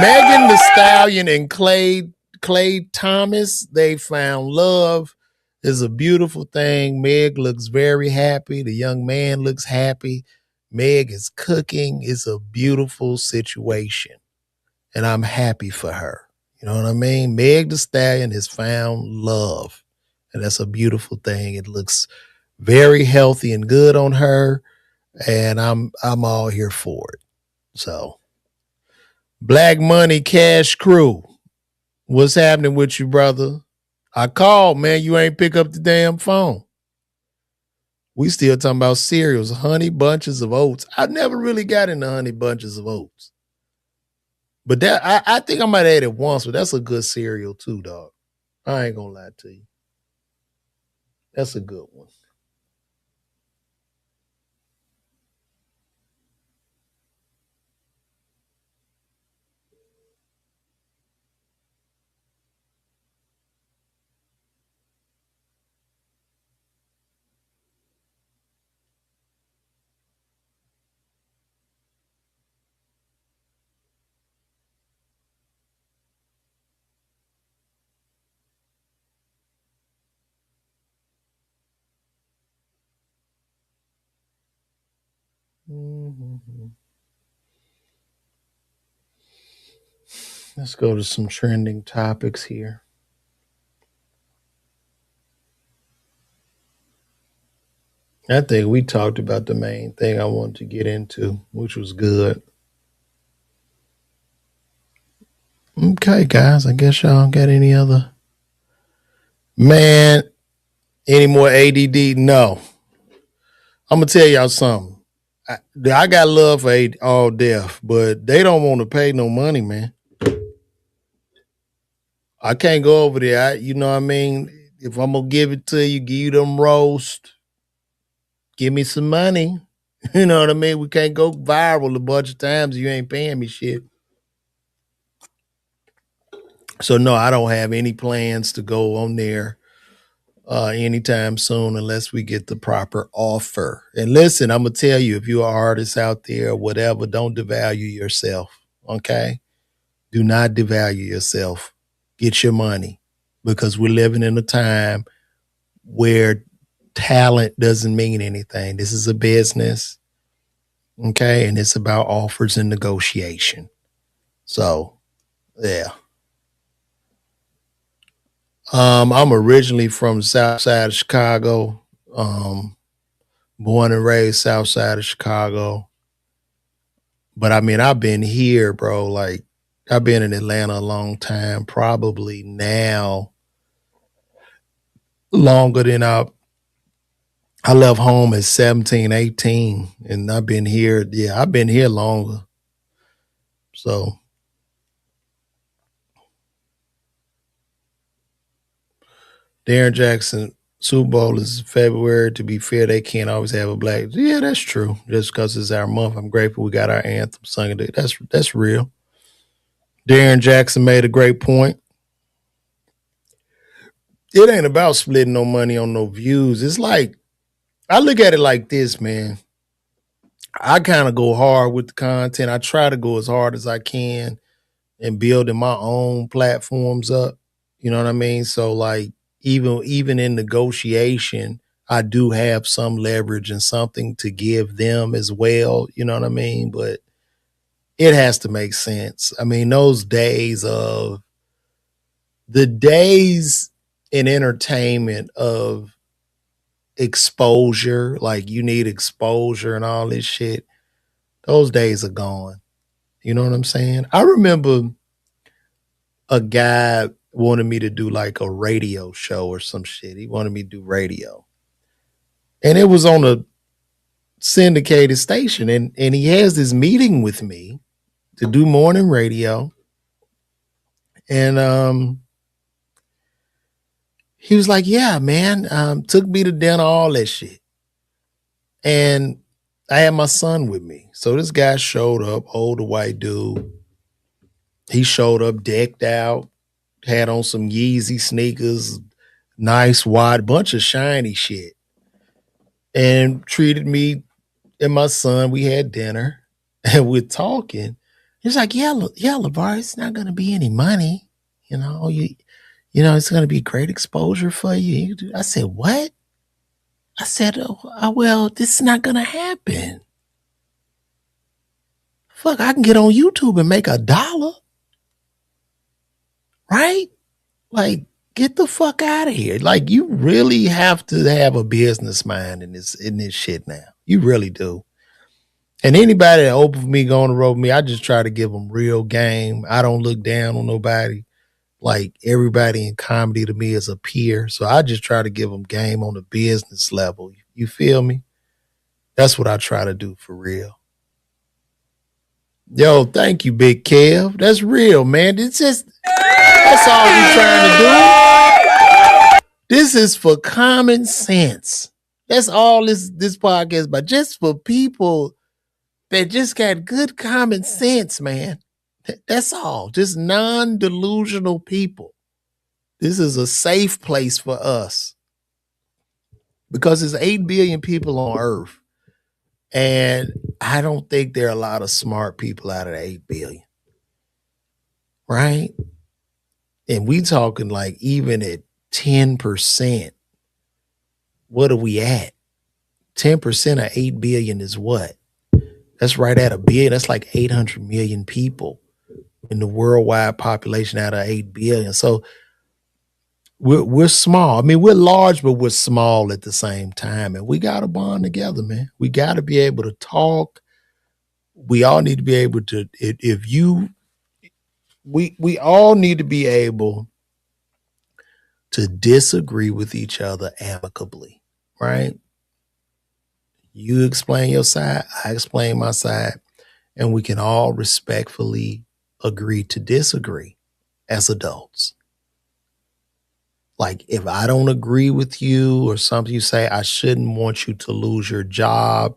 Megan Thee Stallion and Clay Thomas, they found love. It's a beautiful thing. Meg looks very happy. The young man looks happy. Meg is cooking. It's a beautiful situation. And I'm happy for her. You know what I mean? Meg Thee Stallion has found love. And that's a beautiful thing. It looks very healthy and good on her. And I'm all here for it. So, Black Money Cash Crew, what's happening with you, brother? I called, man. You ain't pick up the damn phone. We still talking about cereals, Honey Bunches of Oats. I never really got into Honey Bunches of Oats. But that I think I might have had it once, but that's a good cereal too, dog. I ain't gonna lie to you. That's a good one. Mm-hmm. Let's go to some trending topics here. I think we talked about the main thing I wanted to get into, which was good. Okay, guys, I guess y'all got any other? Man, any more ADD? No. I'm going to tell y'all something. I got love for All Deaf, but they don't want to pay no money, man. I can't go over there. You know what I mean? If I'm going to give it to you, give you them roast, give me some money. You know what I mean? We can't go viral a bunch of times. You ain't paying me shit. So no, I don't have any plans to go on there anytime soon unless we get the proper offer. And listen, I'm gonna tell you, if you're an artist out there or whatever, don't devalue yourself. Okay? Do not devalue yourself. Get your money because we're living in a time where talent doesn't mean anything. This is a business. Okay. And it's about offers and negotiation. So, yeah. I'm originally from the south side of Chicago. Born and raised south side of Chicago. But I mean, I've been here, bro. Like, I've been in Atlanta a long time, probably now longer than I left home at 17, 18, and I've been here. Yeah, I've been here longer. So, Darren Jackson, Super Bowl is February. To be fair, they can't always have a black. Yeah, that's true. Just because it's our month, I'm grateful we got our anthem sung. That's real. Darren Jackson made a great point. It ain't about splitting no money on no views. It's like, I look at it like this, man. I kind of go hard with the content. I try to go as hard as I can and building my own platforms up. You know what I mean? So like even in negotiation, I do have some leverage and something to give them as well. You know what I mean? But it has to make sense. I mean, the days in entertainment of exposure, like you need exposure and all this shit, those days are gone. You know what I'm saying? I remember a guy wanted me to do like a radio show or some shit. He wanted me to do radio. And it was on a syndicated station. And he has this meeting with me to do morning radio. And he was like, yeah, man, took me to dinner, all that shit. And I had my son with me. So this guy showed up, older white dude. He showed up decked out, had on some Yeezy sneakers, nice wide, bunch of shiny shit, and treated me and my son. We had dinner and we're talking. He's like, yeah, LeVar, it's not going to be any money. You know, it's going to be great exposure for you. I said, what? I said, well, this is not going to happen. Fuck, I can get on YouTube and make $1. Right? Like, get the fuck out of here. Like, you really have to have a business mind in this shit now. You really do. And anybody that open for me, going to road with me, I just try to give them real game. I don't look down on nobody. Like, everybody in comedy to me is a peer. So I just try to give them game on the business level. You feel me? That's what I try to do for real. Yo, thank you, Big Kev. That's real, man. That's all we're trying to do. This is for common sense. That's all this podcast is about. Just for people that just got good common sense, man. That's all. Just non-delusional people. This is a safe place for us. Because there's 8 billion people on Earth. And I don't think there are a lot of smart people out of the 8 billion. Right? And we talking like even at 10%, what are we at? 10% of 8 billion is what? That's right at $1 billion. That's like 800 million people in the worldwide population out of 8 billion. So we're small. I mean, we're large, but we're small at the same time. And we got to bond together, man. We got to be able to talk. We all need to be able to, we all need to be able to disagree with each other amicably, right? You explain your side, I explain my side, and we can all respectfully agree to disagree as adults. Like if I don't agree with you or something, you say, I shouldn't want you to lose your job,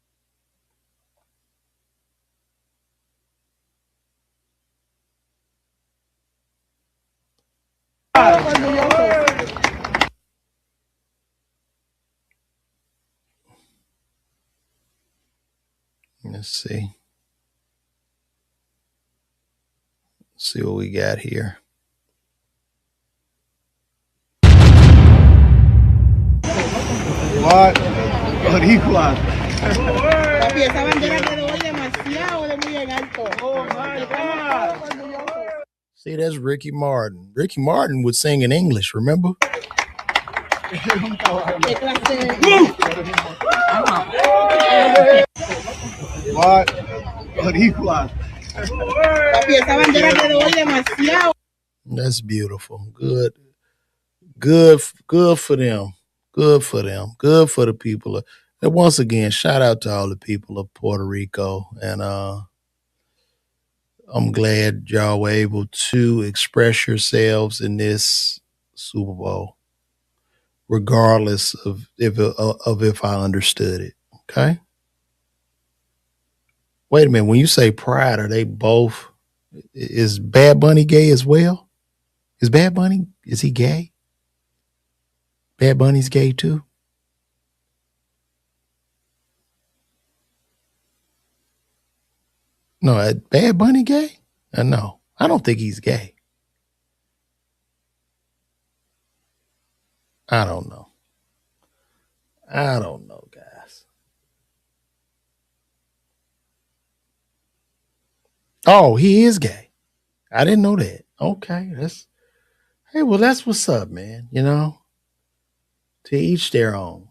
Let's see. Let's see what we got here. What? Boricua. Papi, esa bandera quedó hoy demasiado de muy en alto. Oh my God. See, that's Ricky Martin. Ricky Martin would sing in English, remember? What? Boricua. Papi, esa bandera quedó hoy demasiado. That's beautiful. Good for them. Good for them. Good for the people. And once again, shout out to all the people of Puerto Rico. And I'm glad y'all were able to express yourselves in this Super Bowl, regardless of if I understood it. Okay. Wait a minute. When you say pride, are they both? Is Bad Bunny gay as well? Is he gay? Bad Bunny's gay too? No, Bad Bunny gay? No, I don't think he's gay. I don't know. Guys. Oh, he is gay. I didn't know that. Okay, that's what's up, man. You know, to each their own.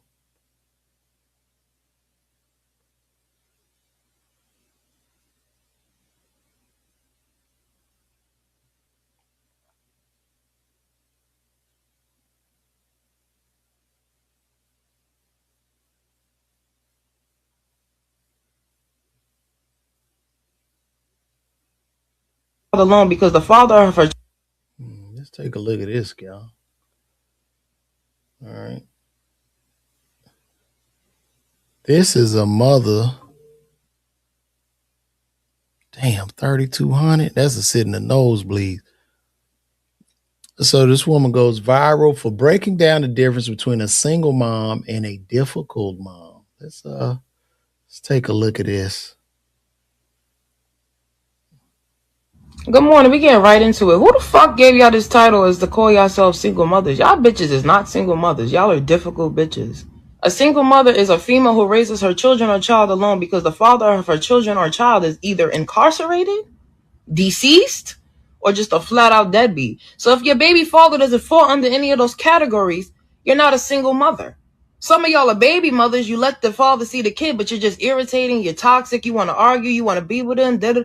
Alone because the father of her. Let's take a look at this, y'all. All right. This is a mother. Damn, 3,200. That's a sit in the nosebleed. So this woman goes viral for breaking down the difference between a single mom and a difficult mom. Let's take a look at this. Good morning. We getting right into it. Who the fuck gave y'all this title as to call yourselves single mothers? Y'all bitches is not single mothers. Y'all are difficult bitches. A single mother is a female who raises her children or child alone because the father of her children or child is either incarcerated, deceased, or just a flat out deadbeat. So if your baby father doesn't fall under any of those categories, you're not a single mother. Some of y'all are baby mothers. You let the father see the kid, but you're just irritating. You're toxic. You want to argue. You want to be with him.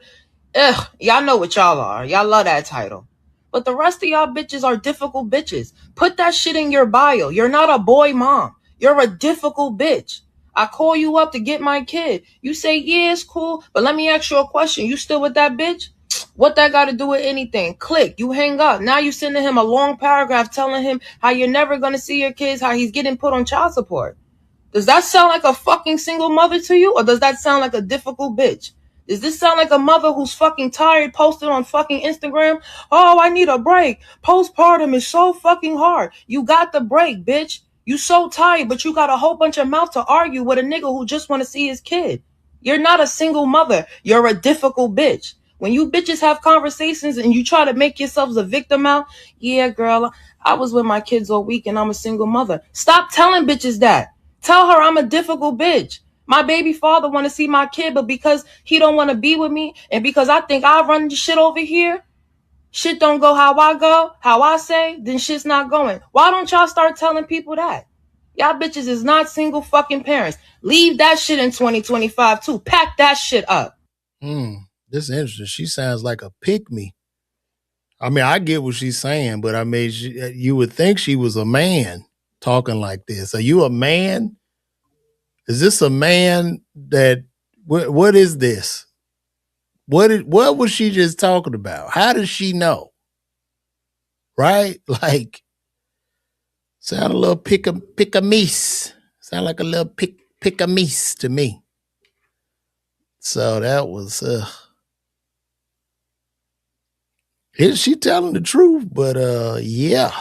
Ugh, y'all know what y'all are. Y'all love that title. But the rest of y'all bitches are difficult bitches. Put that shit in your bio. You're not a boy mom. You're a difficult bitch. I call you up to get my kid. You say, yeah, it's cool, but let me ask you a question. You still with that bitch? What that got to do with anything? Click. You hang up. Now you sending him a long paragraph telling him how you're never going to see your kids, how he's getting put on child support. Does that sound like a fucking single mother to you? Or does that sound like a difficult bitch? Does this sound like a mother who's fucking tired, posted on fucking Instagram? Oh, I need a break. Postpartum is so fucking hard. You got the break, bitch. You so tired, but you got a whole bunch of mouth to argue with a nigga who just want to see his kid. You're not a single mother. You're a difficult bitch. When you bitches have conversations and you try to make yourselves a victim out, yeah, girl, I was with my kids all week and I'm a single mother. Stop telling bitches that. Tell her I'm a difficult bitch. My baby father want to see my kid, but because he don't want to be with me and because I think I run the shit over here, shit don't go how I go, how I say, then shit's not going. Why don't y'all start telling people that? Y'all bitches is not single fucking parents. Leave that shit in 2025 too. Pack that shit up. This is interesting. She sounds like a pick-me. I mean, I get what she's saying, but I mean, you would think she was a man talking like this. Are you a man? Is this a man that, what is this? What was she just talking about? How does she know? Right? Like, sound a little pick-a-meese. Sound like a little pick-a-meese to me. So that was, is she telling the truth? But yeah,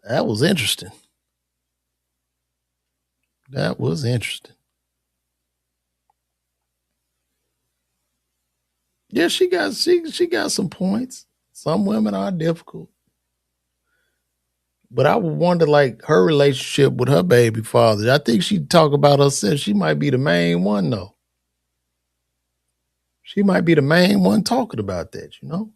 that was interesting. That was interesting. Yeah, she got some points. Some women are difficult. But I would wonder, like, her relationship with her baby father. I think she talk about herself. She might be the main one, though. She might be the main one talking about that, you know?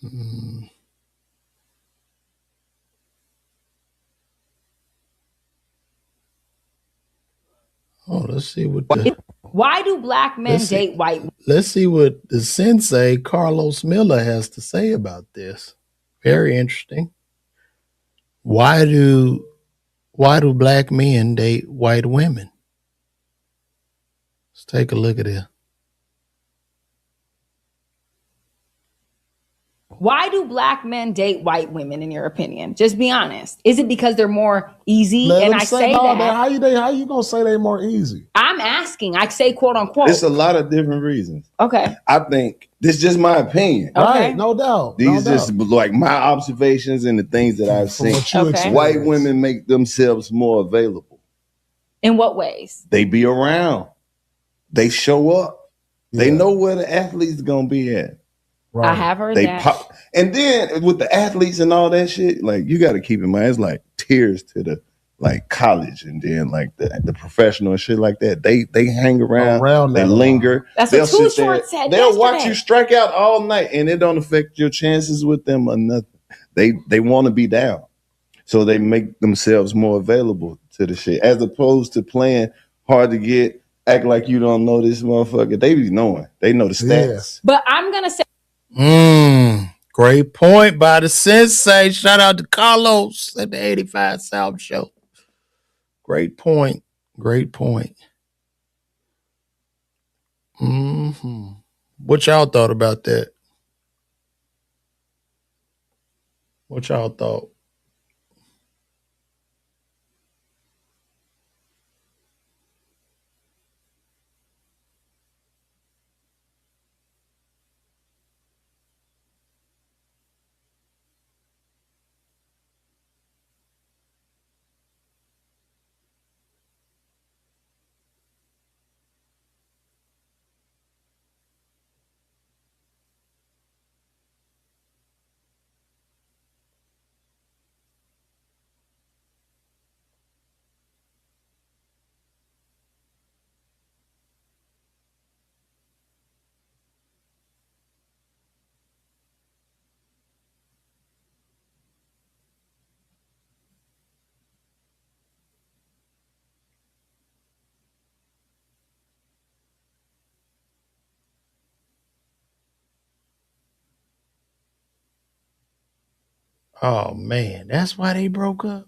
Mm. Oh, let's see what the Why do black men date white women? let's see what the sensei Carlos Miller has to say about this. Very interesting. Why do black men date white women? Let's take a look at it. Why do black men date white women, in your opinion? Just be honest. Is it because they're more easy? Let and them I say no, that. How you gonna say they more easy? I'm asking. I say quote unquote. It's a lot of different reasons. Okay. I think this is just my opinion. Okay. Right, no doubt. These no just doubt. like my observations and the things that I've From seen. what you Okay. experience. White women make themselves more available. In what ways? They be around. They show up. They Yeah. know where the athlete's gonna be at. Right. I have heard They that. pop. And then with the athletes and all that shit, like you got to keep in mind, it's like tears to the like college and then like the professional and shit like that. They hang around they that linger. That's They'll what Too sit there. Short said They'll watch yesterday. you strike out all night, and it don't affect your chances with them or nothing. They want to be down, so they make themselves more available to the shit as opposed to playing hard to get. Act like you don't know this motherfucker. They be knowing. They know the stats. But I'm gonna say Great point by the sensei. Shout out to Carlos at the 85 South Show. Great point. Great point. What y'all thought about that? What y'all thought? Oh man, that's why they broke up.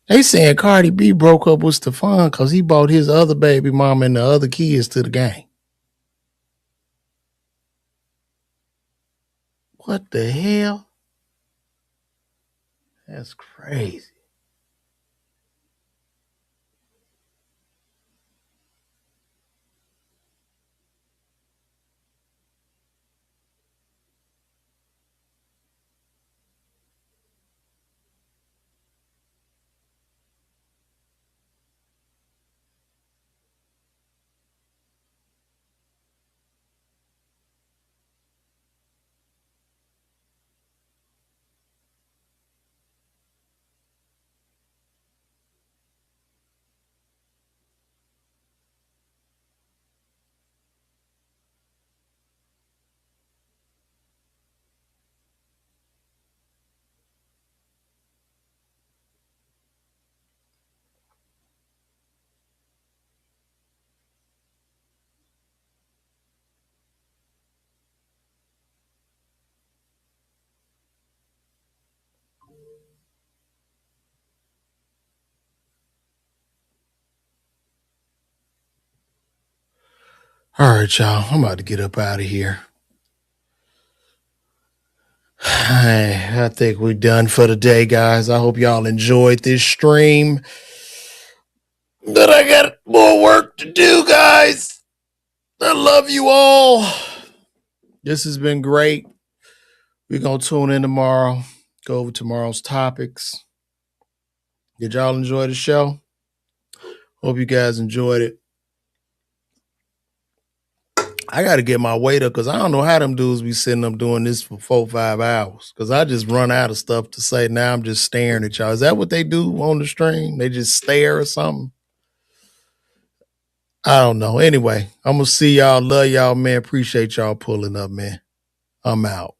They saying Cardi B broke up with Stefan because he bought his other baby mama and the other kids to the game. What the hell? That's crazy. All right, y'all. I'm about to get up out of here. I think we're done for the day, guys. I hope y'all enjoyed this stream. But I got more work to do, guys. I love you all. This has been great. We're going to tune in tomorrow, go over tomorrow's topics. Did y'all enjoy the show? Hope you guys enjoyed it. I got to get my weight up because I don't know how them dudes be sitting up doing this for 4-5 hours because I just run out of stuff to say. Now I'm just staring at y'all. Is that what they do on the stream? They just stare or something? I don't know. Anyway, I'm going to see y'all. Love y'all, man. Appreciate y'all pulling up, man. I'm out.